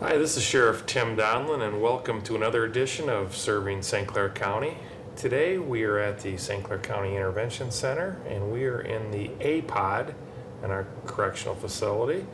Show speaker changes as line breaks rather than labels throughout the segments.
Hi, this is Sheriff Tim Donnellon, and welcome to another edition of Serving St. Clair County. Today we are at the St. Clair County Intervention Center, and we are in the A pod in our correctional facility.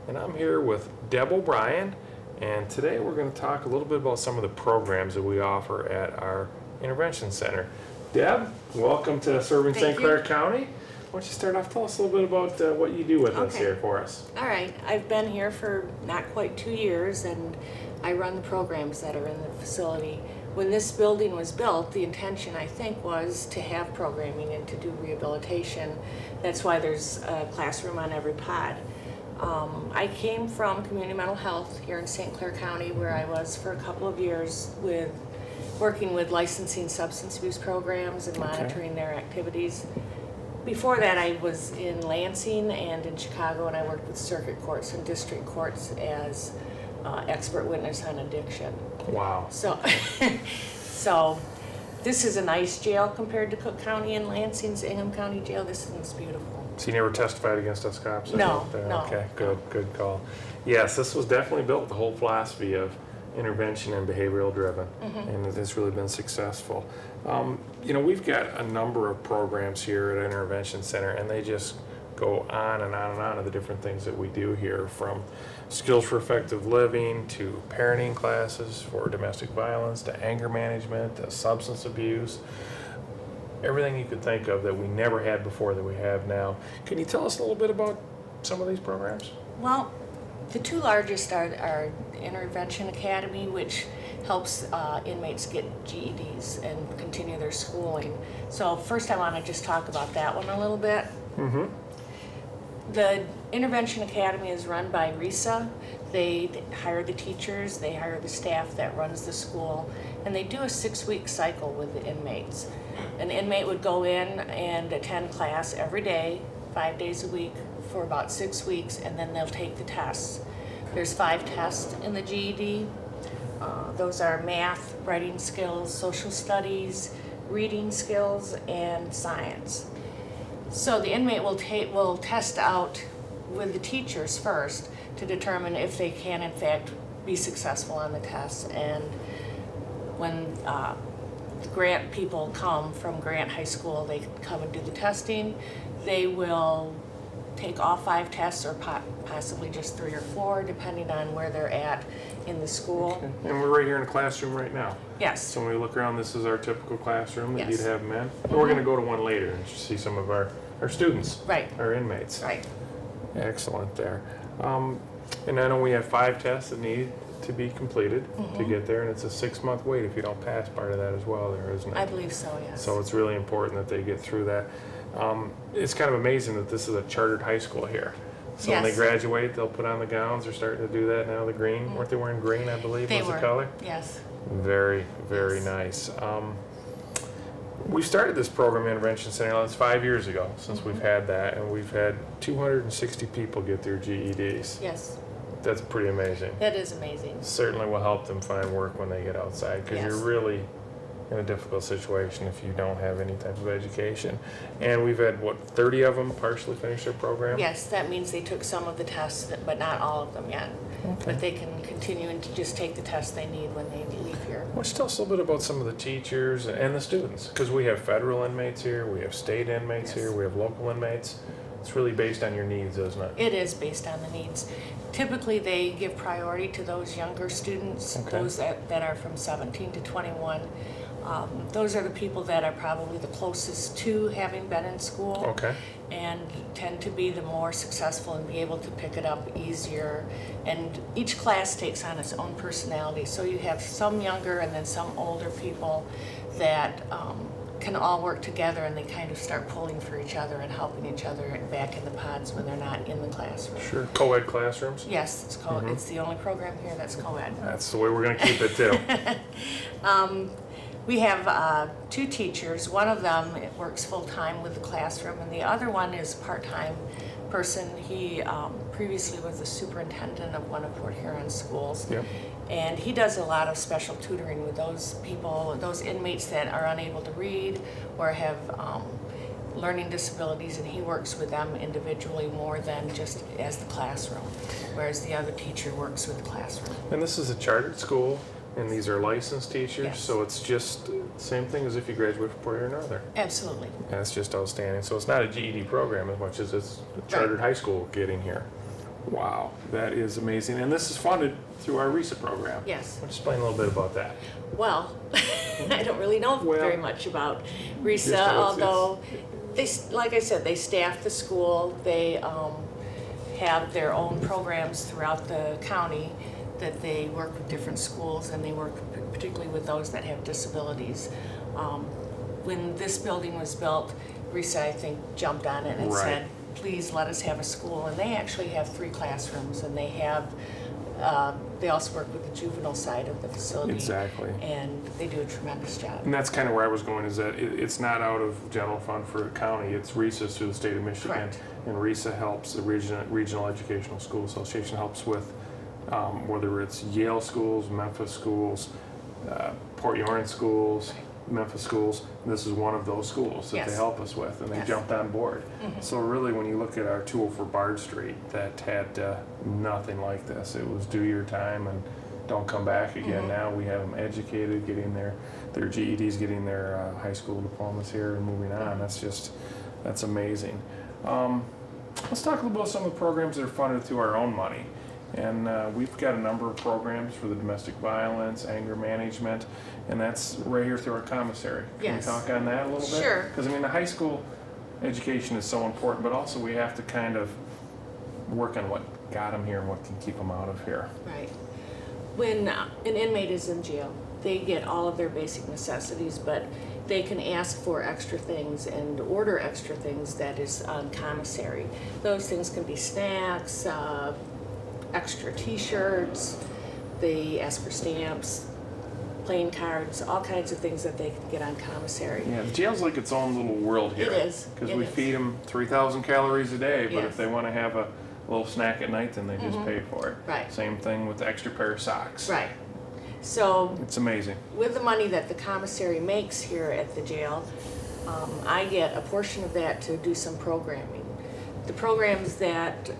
And I'm here with Deb O'Brien, and today we're going to talk a little bit about some of the programs that we offer at our intervention center. Deb, welcome to Serving St. Clair County. Why don't you start off, tell us a little bit about what you do with us here for us.
All right, I've been here for not quite 2 years, and I run the programs that are in the facility. When this building was built, the intention, I think, was to have programming and to do rehabilitation. That's why there's a classroom on every pod. I came from community mental health here in St. Clair County, where I was for a couple of years working with licensing substance abuse programs and monitoring their activities. Before that, I was in Lansing and in Chicago, and I worked with circuit courts and district courts as expert witness on addiction.
Wow.
So this is a nice jail compared to Cook County and Lansing's Ingham County Jail. This one's beautiful.
So you never testified against us cops?
No.
Okay, good call. Yes, this was definitely built with the whole philosophy of intervention and behavioral driven, and it's really been successful. We've got a number of programs here at Intervention Center, and they just go on and on and on of the different things that we do here, from skills for effective living to parenting classes for domestic violence to anger management to substance abuse. Everything you could think of that we never had before that we have now. Can you tell us a little bit about some of these programs?
Well, the two largest are Intervention Academy, which helps inmates get GEDs and continue their schooling. So first I want to just talk about that one a little bit. The Intervention Academy is run by RISA. They hire the teachers, they hire the staff that runs the school, and they do a 6-week cycle with the inmates. An inmate would go in and attend class every day, 5 days a week, for about 6 weeks, and then they'll take the tests. There's 5 tests in the GED. Those are math, writing skills, social studies, reading skills, and science. So the inmate will test out with the teachers first to determine if they can in fact be successful on the tests. And when the Grant people come from Grant High School, they come and do the testing. They will take all 5 tests, or possibly just 3 or 4, depending on where they're at in the school.
Okay. And we're right here in the classroom right now.
Yes.
So when we look around, this is our typical classroom that
Yes.
you'd have them in. And we're going to go to one later and see some of our students,
Right.
our inmates.
Right.
Excellent there. And I know we have 5 tests that need to be completed to get there, and it's a 6-month wait if you don't pass part of that as well there, isn't it?
I believe so, yes.
So it's really important that they get through that. It's kind of amazing that this is a chartered high school here. So when they
Yes.
graduate, they'll put on the gowns. They're starting to do that now, the green. Weren't they wearing green, I believe,
They
was
were.
the color?
Yes.
Very, very
Yes.
nice. We started this program, Intervention Center, that's 5 years ago since we've had that, and we've had 260 people get their GEDs.
Yes.
That's pretty amazing.
That is amazing.
Certainly will help them find work when they get outside, because
Yes.
you're really in a difficult situation if you don't have any type of education. And we've had, 30 of them partially finish their program?
Yes, that means they took some of the tests, but not all of them yet.
Okay.
But they can continue and to just take the tests they need when they leave here.
Why don't you tell us a little bit about some of the teachers and the students? Because we have federal inmates here, we have state inmates
Yes.
here, we have local inmates. It's really based on your needs, isn't it?
It is based on the needs. Typically, they give priority to those younger students,
Okay.
those that are from 17 to 21. Those are the people that are probably the closest to having been in school.
Okay.
And tend to be the more successful and be able to pick it up easier. And each class takes on its own personality. So you have some younger and then some older people that can all work together, and they kind of start pulling for each other and helping each other back in the pods when they're not in the classroom.
Sure. Co-ed classrooms?
Yes, it's co-ed. It's the only program here that's co-ed.
That's the way we're going to keep it too.
We have 2 teachers. One of them works full-time with the classroom, and the other one is a part-time person. He previously was the superintendent of one of Port Huron's schools.
Yep.
And he does a lot of special tutoring with those people, those inmates that are unable to read or have learning disabilities, and he works with them individually more than just as the classroom, whereas the other teacher works with the classroom.
And this is a chartered school, and these are licensed teachers,
Yes.
so it's just the same thing as if you graduate from Porter or Northern.
Absolutely.
And it's just outstanding. So it's not a GED program as much as it's a chartered high school getting here. Wow, that is amazing. And this is funded through our RESA program.
Yes.
I'll explain a little bit about that.
Well, I don't really know
Well,
very much about
just
RESA,
how
although they, like I said, they staff the school. They have their own programs throughout the county that they work with different schools, and they work particularly with those that have disabilities. When this building was built, RESA, I think, jumped on it and
Right.
said, please let us have a school. And they actually have 3 classrooms, and they have, they also work with the juvenile side of the facility.
Exactly.
And they do a tremendous job.
And that's kind of where I was going, is that it's not out of general fund for the county, it's RESA through the state of Michigan.
Correct.
And RESA helps, the Regional Educational School Association helps with whether it's Yale schools, Memphis schools, Port Huron schools, Memphis schools. This is one of those schools that they
Yes.
help us with, and they
Yes.
jumped on board. So really, when you look at our 204 Bard Street, that had nothing like this. It was do your time and don't come back again. Now we have them educated, getting their GEDs, getting their high school diplomas here, and moving on. That's amazing. Let's talk a little about some of the programs that are funded through our own money. And we've got a number of programs for the domestic violence, anger management, and that's right here through our commissary. Can
Yes.
we talk on that a little bit?
Sure.
Because I mean, the high school education is so important, but also we have to kind of work on what got them here and what can keep them out of here.
Right. When an inmate is in jail, they get all of their basic necessities, but they can ask for extra things and order extra things that is on commissary. Those things can be snacks, extra t-shirts, they ask for stamps, playing cards, all kinds of things that they can get on commissary.
Yeah, the jail's like its own little world here.
It is.
Because
It
we
is.
feed them 3,000 calories a day, but
Yes.
if they want to have a little snack at night, then they just pay for it.
Right.
Same thing with the extra pair of socks.
Right. So
It's amazing.
with the money that the commissary makes here at the jail, I get a portion of that to do some programming. The programs that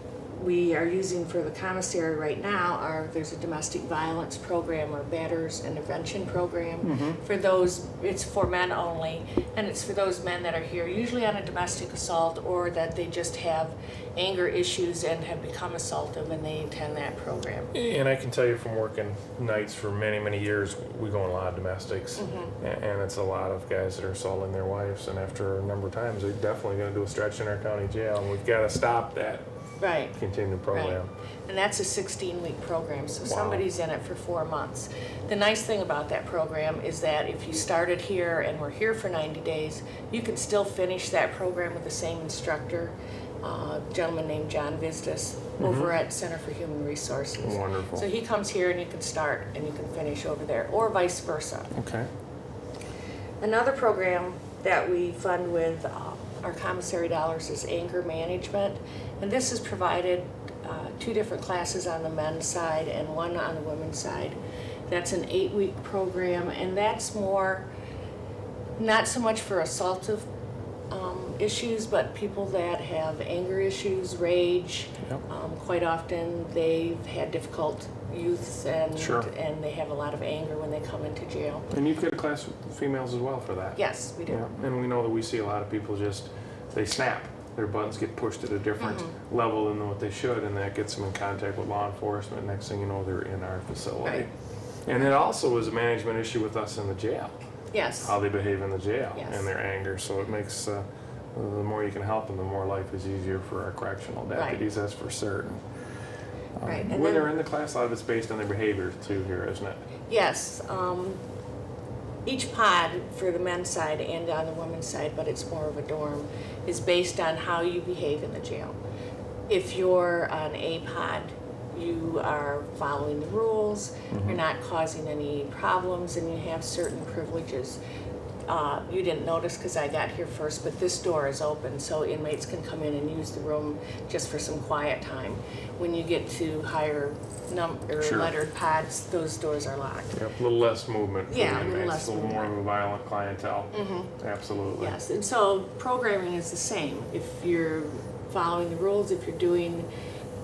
we are using for the commissary right now are, there's a domestic violence program or batters intervention program. For those, it's for men only, and it's for those men that are here usually on a domestic assault, or that they just have anger issues and have become assaultive, and they attend that program.
And I can tell you from working nights for many, many years, we go in a lot of domestics, and it's a lot of guys that are assaulting their wives, and after a number of times, they're definitely going to do a stretch in our county jail, and we've got to stop that
Right.
continued program.
Right. And that's a 16-week program, so
Wow.
somebody's in it for 4 months. The nice thing about that program is that if you started here and were here for 90 days, you can still finish that program with the same instructor, a gentleman named John Vistas, over at Center for Human Resources.
Wonderful.
So he comes here and you can start and you can finish over there, or vice versa.
Okay.
Another program that we fund with our commissary dollars is anger management, and this is provided 2 different classes on the men's side and 1 on the women's side. That's an 8-week program, and that's more, not so much for assaultive issues, but people that have anger issues, rage.
Yep.
Quite often they've had difficult youths, and
Sure.
and they have a lot of anger when they come into jail.
And you've got a class with females as well for that.
Yes, we do.
Yeah. And we know that we see a lot of people they snap. Their buttons get pushed at a different level than what they should, and that gets them in contact with law enforcement. Next thing you know, they're in our facility.
Right.
And it also is a management issue with us in the jail,
Yes.
how they behave in the jail
Yes.
and their anger. So it makes, the more you can help them, the more life is easier for our correctional deputies, that's for certain.
Right. And
When
then,
they're in the class, a lot of it's based on their behavior too here, isn't it?
yes, each pod for the men's side and on the women's side, but it's more of a dorm, is based on how you behave in the jail. If you're on a pod, you are following the rules, you're not causing any problems, and you have certain privileges. you didn't notice because I got here first, but this door is open, so inmates can come in and use the room just for some quiet time. When you get to higher
Sure.
lettered pods, those doors are locked.
Yep, a little less movement for
Yeah,
the
a little
inmates,
less
a little more of
movement.
a violent clientele. Absolutely.
Yes, and so programming is the same. If you're following the rules, if you're doing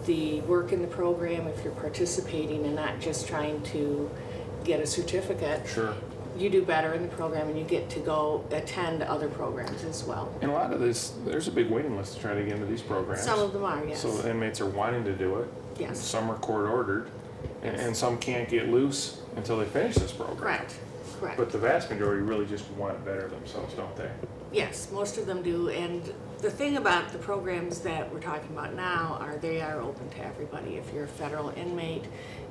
the work in the program, if you're participating and not just trying to get a certificate,
Sure.
you do better in the program and you get to go attend other programs as well.
And a lot of this, there's a big waiting list to try to get into these programs.
Some of them are, yes.
So the inmates are wanting to do it.
Yes.
Some are court ordered, and some can't get loose until they finish this program.
Correct, correct.
But the vast majority really just want to better themselves, don't they?
Yes, most of them do. And the thing about the programs that we're talking about now are they are open to everybody. If you're a federal inmate,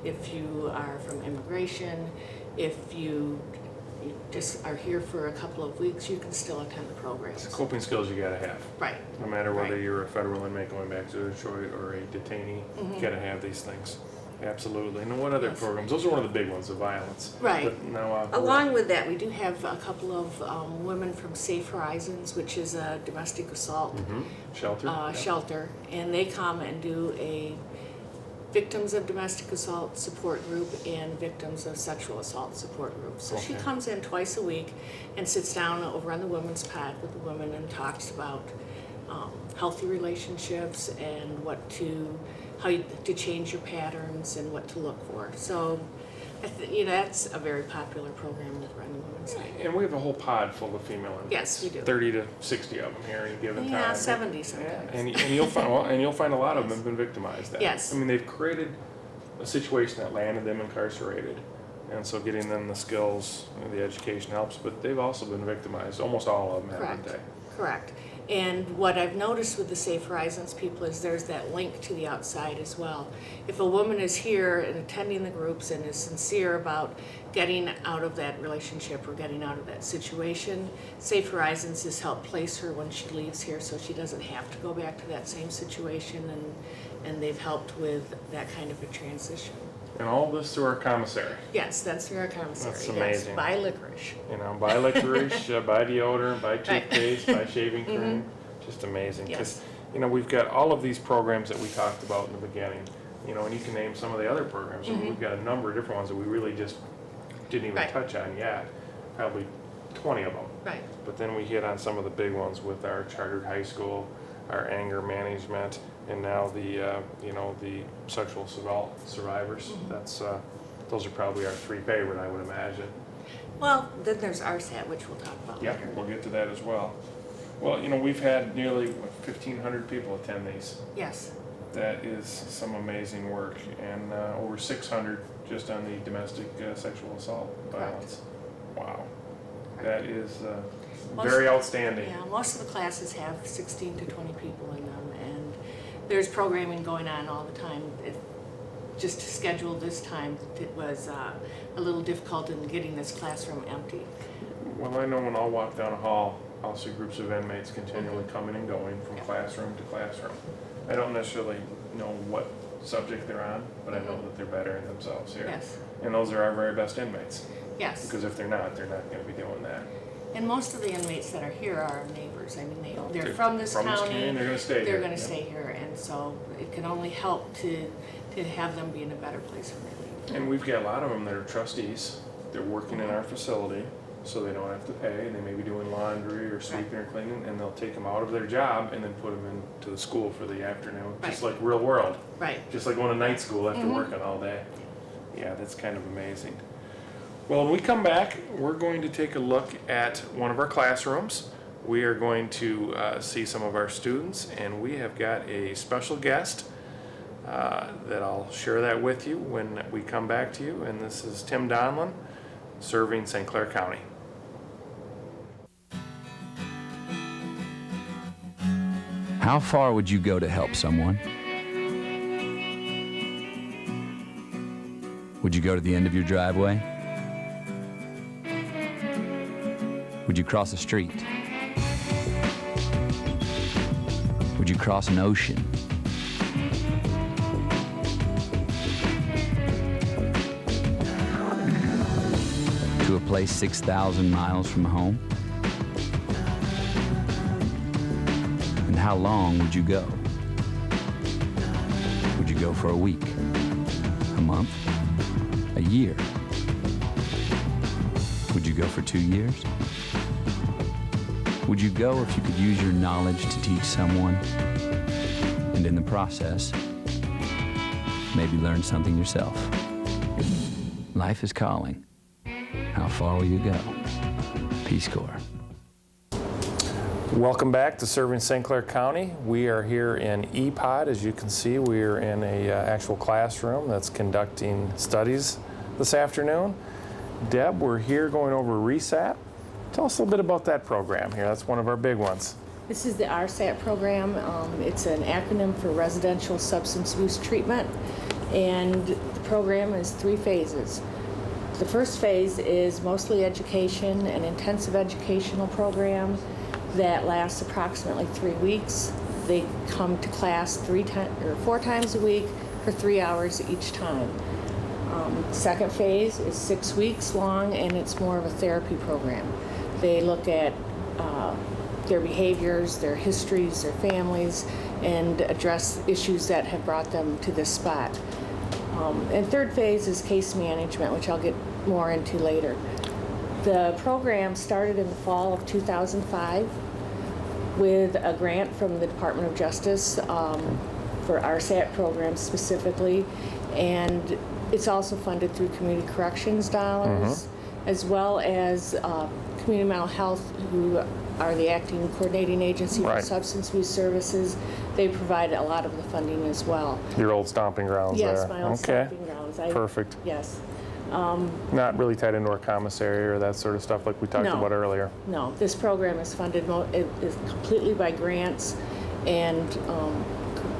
if you are from immigration, if you just are here for a couple of weeks, you can still attend the programs.
It's coping skills you gotta have.
Right.
No matter whether
Right.
you're a federal inmate going back to Detroit or a detainee, you gotta have these things. Absolutely. And what other
Yes.
programs? Those are one of the big ones, the violence.
Right.
But now,
Along with that, we do have a couple of women from Safe Horizons, which is a domestic assault
shelter. Yep.
shelter, and they come and do a victims of domestic assault support group and victims of sexual assault support group. So she
Okay.
comes in twice a week and sits down over on the women's pad with the women and talks about healthy relationships and how to change your patterns and what to look for. So that's a very popular program over on the women's side.
And we have a whole pod full of female inmates.
Yes, we do.
30 to 60 of them here at any given time.
Yeah, 70 sometimes.
Yeah, and you'll find a lot of them have been victimized.
Yes.
I mean, they've created a situation that landed them incarcerated, and so getting them the skills, the education helps. But they've also been victimized. Almost all of them, haven't
Correct.
they?
Correct. And what I've noticed with the Safe Horizons people is there's that link to the outside as well. If a woman is here and attending the groups and is sincere about getting out of that relationship or getting out of that situation, Safe Horizons has helped place her when she leaves here so she doesn't have to go back to that same situation, and they've helped with that kind of a transition.
And all this through our commissary.
Yes, that's through our commissary.
That's
Yes,
amazing.
buy licorice.
Buy licorice, buy deodorant, buy
Right.
toothpaste, buy shaving cream. Just amazing.
Yes.
Because, we've got all of these programs that we talked about in the beginning, and you can name some of the other programs. And we've got a number of different ones that we really just didn't even
Right.
touch on yet. Probably 20 of them.
Right.
But then we hit on some of the big ones with our chartered high school, our anger management, and now the sexual assault survivors. Those are probably our three favorite, I would imagine.
Well, then there's RSAT, which we'll talk about
Yeah,
later.
we'll get to that as well. Well, we've had nearly 1,500 people attend these.
Yes.
That is some amazing work, and over 600 just on the domestic sexual assault violence. Wow. That is very outstanding.
Yeah, most of the classes have 16 to 20 people in them, and there's programming going on all the time. Just to schedule this time, it was a little difficult in getting this classroom empty.
Well, I know when I'll walk down a hall, I'll see groups of inmates continually coming and going from classroom to classroom. I don't necessarily know what subject they're on, but I know that they're bettering themselves here.
Yes.
And those are our very best inmates.
Yes.
Because if they're not going to be doing that.
And most of the inmates that are here are our neighbors. I mean, they're
They're
from this county.
community, and they're going to stay here.
They're going to
Yep.
stay here, and so it can only help to have them be in a better place when they leave.
And we've got a lot of them that are trustees. They're working in our facility, so they don't have to pay. They may be doing laundry or sweeping or cleaning, and they'll take them out of their job and then put them into the school for the afternoon, just
Right.
like real world.
Right.
Just like going to night school after working all day. Yeah, that's kind of amazing. Well, when we come back, we're going to take a look at one of our classrooms. We are going to see some of our students, and we have got a special guest that I'll share that with you when we come back to you. And this is Tim Donnellon, serving St. Clair County.
How far would you go to help someone? Would you go to the end of your driveway? Would you cross a street? Would you cross an ocean? To a place 6,000 miles from home? how long would you go? Would you go for a week, a month, a year? Would you go for 2 years? Would you go if you could use your knowledge to teach someone, and in the process, maybe learn something yourself? Life is calling. How far will you go? Peace Corps.
Welcome back to Serving St. Clair County. We are here in EPOD. As you can see, we are in a actual classroom that's conducting studies this afternoon. Deb, we're here going over RESAT. Tell us a little bit about that program here. That's one of our big ones.
This is the RSAT program. It's an acronym for Residential Substance Use Treatment, and the program is 3 phases. The first phase is mostly education, an intensive educational program that lasts approximately 3 weeks. They come to class 4 times a week for 3 hours each time. Second phase is 6 weeks long, and it's more of a therapy program. They look at their behaviors, their histories, their families, and address issues that have brought them to this spot. And third phase is case management, which I'll get more into later. The program started in the fall of 2005 with a grant from the Department of Justice for RSAT programs specifically, and it's also funded through community corrections dollars, as well as community mental health, who are the acting coordinating agency for substance use services. They provide a lot of the funding as well.
Your old stomping grounds there.
Yes, my old stomping grounds.
Perfect.
Yes.
Not really tied into our commissary or that sort of stuff like we talked about earlier.
No, this program is funded it is completely by grants and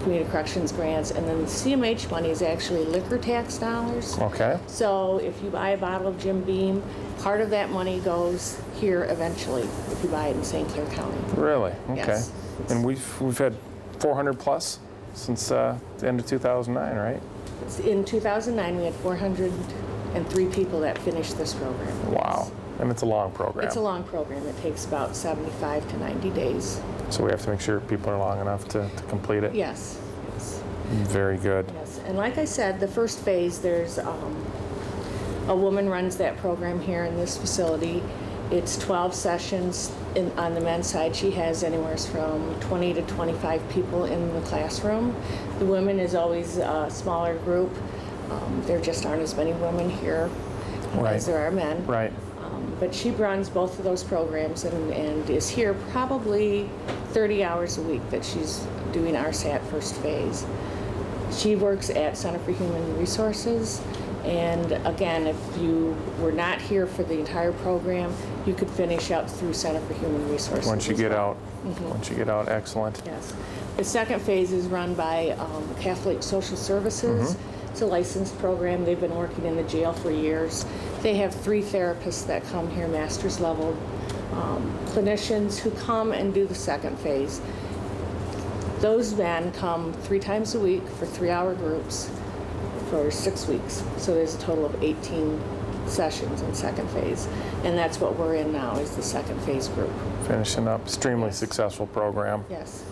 community corrections grants, and then the CMH money is actually liquor tax dollars.
Okay.
So if you buy a bottle of Jim Beam, part of that money goes here eventually if you buy it in St. Clair County.
Really? Okay.
Yes.
And we've had 400 plus since the end of 2009, right?
In 2009, we had 403 people that finished this program.
Wow. And it's a long program.
It's a long program. It takes about 75 to 90 days.
So we have to make sure people are long enough to complete it.
Yes. Yes.
Very good.
Yes. And like I said, the first phase, there's a woman runs that program here in this facility. It's 12 sessions. On the men's side, she has anywhere from 20 to 25 people in the classroom. The women is always a smaller group. There just aren't as many women here as there are men.
Right.
But she runs both of those programs and is here probably 30 hours a week that she's doing RSAT first phase. She works at Center for Human Resources, and again, if you were not here for the entire program, you could finish up through Center for Human Resources.
Once you get out. Once you get out, excellent.
Yes. The second phase is run by Catholic Social Services. It's a licensed program. They've been working in the jail for years. They have 3 therapists that come here, master's level clinicians, who come and do the second phase. Those men come 3 times a week for 3-hour groups for 6 weeks. So there's a total of 18 sessions in second phase. And that's what we're in now, is the second phase group.
Finishing up. Extremely successful program.
Yes.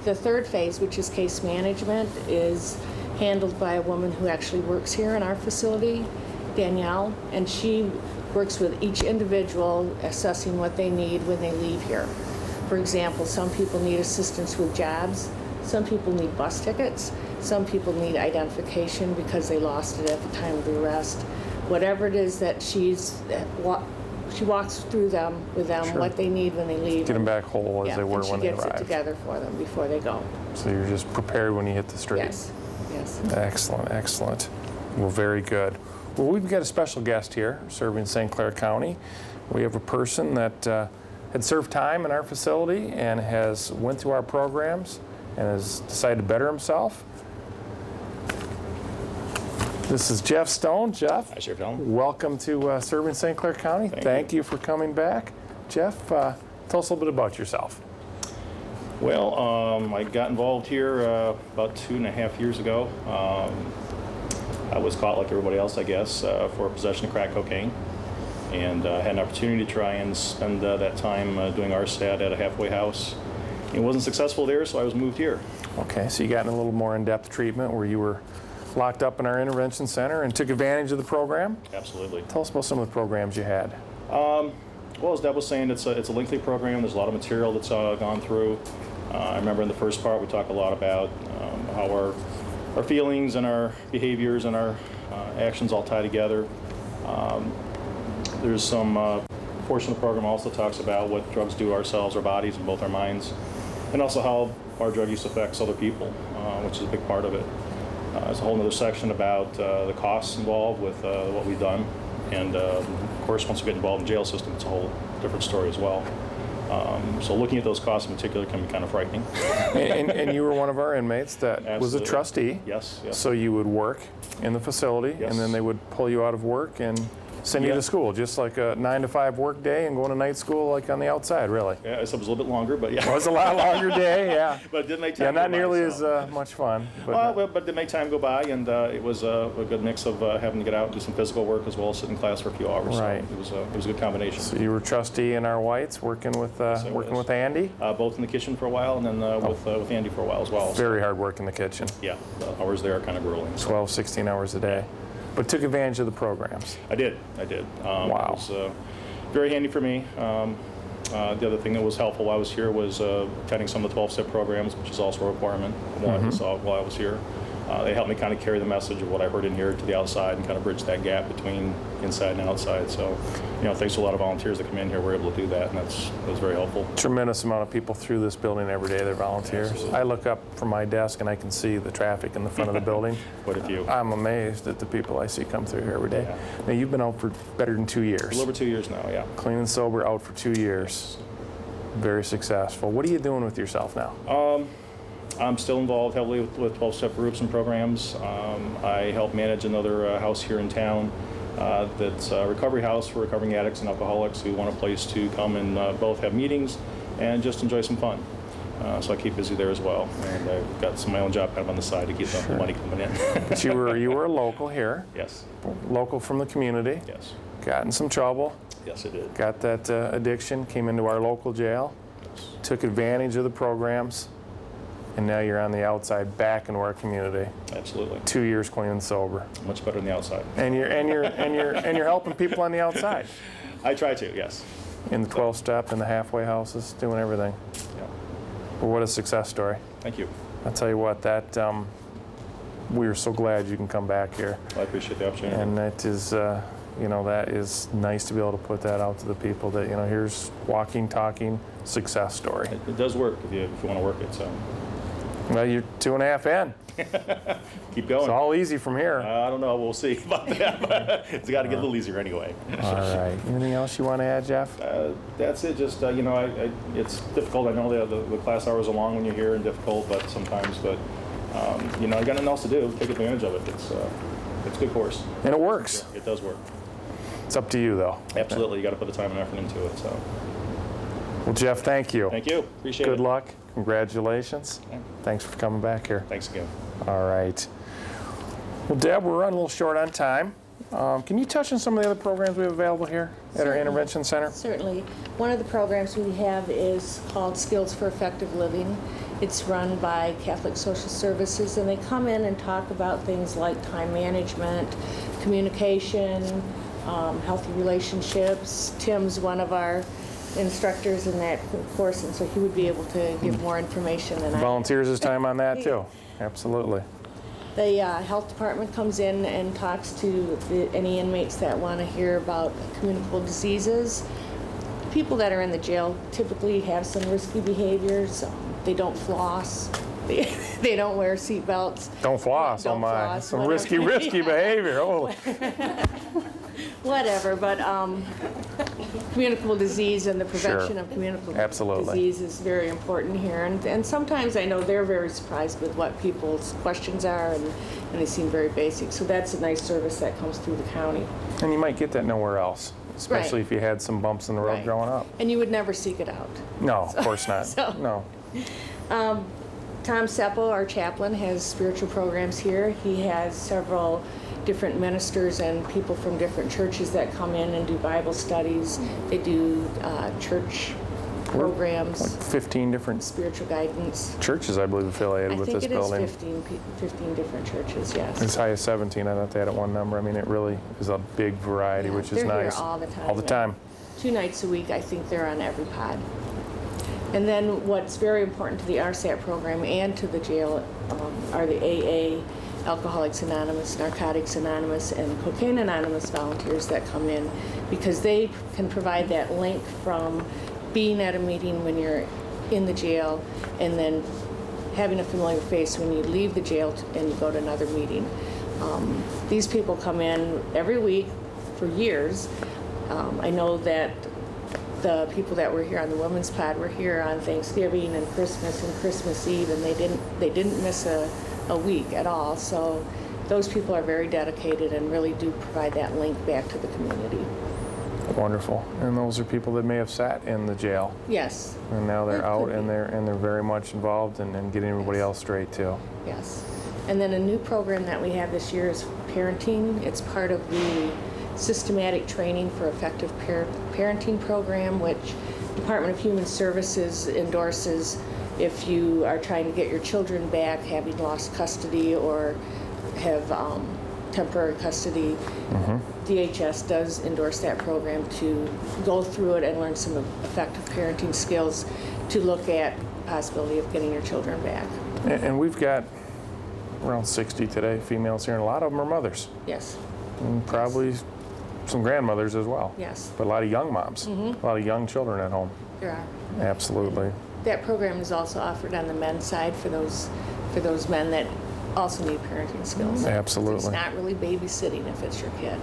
The third phase, which is case management, is handled by a woman who actually works here in our facility, Danielle, and she works with each individual, assessing what they need when they leave here. For example, some people need assistance with jobs, some people need bus tickets, some people need identification because they lost it at the time of the arrest. Whatever it is that she walks through them with them, what they need when they leave.
Get them back whole as they were when they arrived.
And she gets it together for them before they go.
So you're just prepared when you hit the street.
Yes. Yes.
Excellent, excellent. Well, very good. Well, we've got a special guest here serving St. Clair County. We have a person that had served time in our facility and has went through our programs and has decided to better himself. This is Jeff Stone. Jeff,
Hi, Sheriff Donnellon.
welcome to serving St. Clair County. Thank you for coming back. Jeff, tell us a little bit about yourself.
Well, I got involved here about 2.5 years ago. I was caught like everybody else, I guess, for possession of crack cocaine, and had an opportunity to try and spend that time doing RSAT at a halfway house. It wasn't successful there, so I was moved here.
Okay, so you got in a little more in-depth treatment where you were locked up in our intervention center and took advantage of the program.
Absolutely.
Tell us about some of the programs you had.
Well, as Deb was saying, it's a lengthy program. There's a lot of material that's gone through. I remember in the first part we talk a lot about how our feelings and our behaviors and our actions all tie together. There's some portion of the program also talks about what drugs do to ourselves, our bodies, and both our minds, and also how our drug use affects other people, which is a big part of it. There's a whole other section about the costs involved with what we've done. And of course, once we get involved in the jail system, it's a whole different story as well. So looking at those costs in particular can be kind of frightening.
And you were one of our inmates that was a
Absolutely.
trustee.
Yes, yes.
So you would work in the facility,
Yes.
and then they would pull you out of work and send you
Yeah.
to school, just like a 9 to 5 work day and going to night school like on the outside, really.
Yeah, it was a little bit longer, but yeah.
It was a lot longer day, yeah.
But it did make time
Yeah,
go
not
by,
nearly
so.
as much fun. But
Well, but it did make time go by, and it was a good mix of having to get out and do some physical work as well as sit in class for a few hours.
Right.
So it was a good combination.
so you were trustee in our whites, working with
I was.
with Andy.
Both in the kitchen for a while, and then with Andy for a while as well. So,
Very hard work in the kitchen,
yeah, the hours there are kind of grueling. So
12, 16 hours a day. But took advantage of the programs.
I did.
Wow.
It was very handy for me. The other thing that was helpful while I was here was attending some of the 12-step programs, which is also a requirement while I was here. They helped me kind of carry the message of what I heard in here to the outside and kind of bridge that gap between inside and outside. So, thanks to a lot of volunteers that come in here, we're able to do that, and that was very helpful.
Tremendous amount of people through this building every day. They're volunteers.
Absolutely.
I look up from my desk and I can see the traffic in the front of the building.
Quite a few.
I'm amazed at the people I see come through here every day.
Yeah.
Now, you've been out for better than 2
A
years.
little over 2 years now, yeah.
Clean and sober, out for 2 years. Very successful. What are you doing with yourself now?
I'm still involved heavily with 12-step groups and programs. I help manage another house here in town that's a recovery house for recovering addicts and alcoholics who want a place to come and both have meetings and just enjoy some fun. So I keep busy there as well. And I've got my own job kind of on the side to keep the money coming in.
But you were a local here,
Yes,
local from the community.
yes,
Got in some trouble,
yes, it did.
got that addiction, came into our local jail, took advantage of the programs, and now you're on the outside back into our community.
Absolutely.
2 years clean and sober.
Much better than the outside.
And you're helping people on the outside.
I try to, yes.
In the 12-step, in the halfway houses, doing everything.
Yeah.
Well, what a success story.
Thank you.
I'll tell you what, that we are so glad you can come back here.
I appreciate the opportunity.
And that is, that is nice to be able to put that out to the people that, here's walking, talking, success story.
It does work if you want to work it, so
Well, you're 2.5 in.
keep going.
It's all easy from here.
I don't know. We'll see about that. But it's got to get a little easier anyway.
All right. Anything else you want to add, Jeff?
That's it. Just it's difficult. I know the class hours are long when you're here and difficult, but sometimes. But you got nothing else to do. Take advantage of it. It's a good course.
And it works.
It does work.
It's up to you, though.
Absolutely. You got to put the time and effort into it. So
Well, Jeff, thank you.
thank you. Appreciate it.
Good luck. Congratulations.
Yeah.
Thanks for coming back here.
Thanks again.
All right. Well, Deb, we're running a little short on time. Can you touch on some of the other programs we have available here at our
Certainly.
intervention center?
Certainly. One of the programs we have is called Skills for Effective Living. It's run by Catholic Social Services, and they come in and talk about things like time management, communication, healthy relationships. Tim's one of our instructors in that course, and so he would be able to give more information than I.
Volunteers his time on that, too. Absolutely.
The health department comes in and talks to any inmates that want to hear about communicable diseases. People that are in the jail typically have some risky behaviors. They don't floss. They don't wear seatbelts.
Don't floss,
Don't
oh my.
floss,
Some
whatever.
risky behavior. Oh,
Whatever, but communicable disease and the prevention
Sure.
of communicable
Absolutely.
disease is very important here. And sometimes I know they're very surprised with what people's questions are, and they seem very basic. So that's a nice service that comes through the county.
and you might get that nowhere else, especially
Right.
if you had some bumps in the road
Right.
growing up.
And you would never seek it out.
No, of course not.
so-
No.
Tom Seppo, our chaplain, has spiritual programs here. He has several different ministers and people from different churches that come in and do Bible studies. They do church programs,
15 different
spiritual guidance.
churches, I believe, affiliated
I
with
think
this
it is
building.
15 different churches, yes.
As high as 17, I thought they had at one number. I mean, it really is a big variety,
Yeah,
which is
they're
nice.
here all the time.
All the
yeah.
time.
2 nights a week, I think they're on every pod. And then what's very important to the RSAT program and to the jail are the AA, Alcoholics Anonymous, Narcotics Anonymous, and Cocaine Anonymous volunteers that come in, because they can provide that link from being at a meeting when you're in the jail and then having a familiar face when you leave the jail and you go to another meeting. These people come in every week for years. I know that the people that were here on the Women's Pod were here on Thanksgiving and Christmas Eve, and they didn't miss a week at all. So those people are very dedicated and really do provide that link back to the community.
Wonderful. And those are people that may have sat in the jail,
Yes,
and now they're
That
out,
could
and
be.
they're very much involved in getting everybody
Yes.
else straight too.
yes. And then a new program that we have this year is parenting. It's part of the systematic training for effective parenting program, which Department of Human Services endorses if you are trying to get your children back, having lost custody or have temporary custody. DHS does endorse that program to go through it and learn some effective parenting skills to look at the possibility of getting your children back.
And we've got around 60 today, females here, and a lot of them are mothers,
Yes,
and probably some grandmothers as well.
yes,
But a lot of young moms, a lot of young children at home.
there are.
Absolutely.
That program is also offered on the men's side for those men that also need parenting skills.
Absolutely.
It's not really babysitting if it's your kid.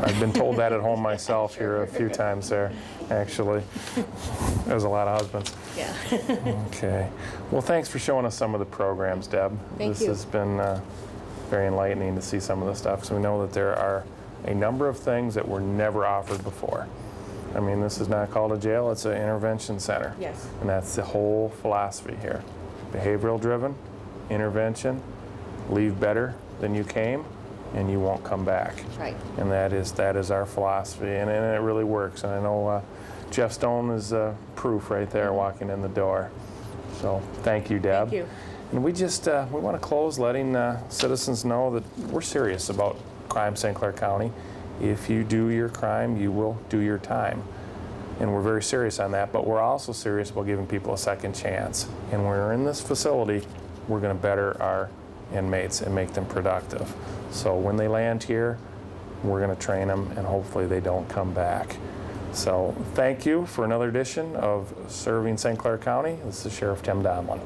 I've been told that at home myself here a few times there, actually. There's a lot of husbands.
Yeah.
Okay. Well, thanks for showing us some of the programs, Deb.
Thank
This
you.
has been very enlightening to see some of the stuff, because we know that there are a number of things that were never offered before. I mean, this is not called a jail, it's an intervention center.
Yes.
And that's the whole philosophy here. Behavioral driven, intervention, leave better than you came, and you won't come back.
Right.
And that is our philosophy, and it really works. And I know Jeff Stone is proof right there walking in the door. So thank you, Deb.
Thank you.
And we want to close letting citizens know that we're serious about crime St. Clair County. If you do your crime, you will do your time. And we're very serious on that, but we're also serious about giving people a second chance. And when we're in this facility, we're going to better our inmates and make them productive. So when they land here, we're going to train them, and hopefully they don't come back. So thank you for another edition of Serving St. Clair County. This is Sheriff Tim Donnellon.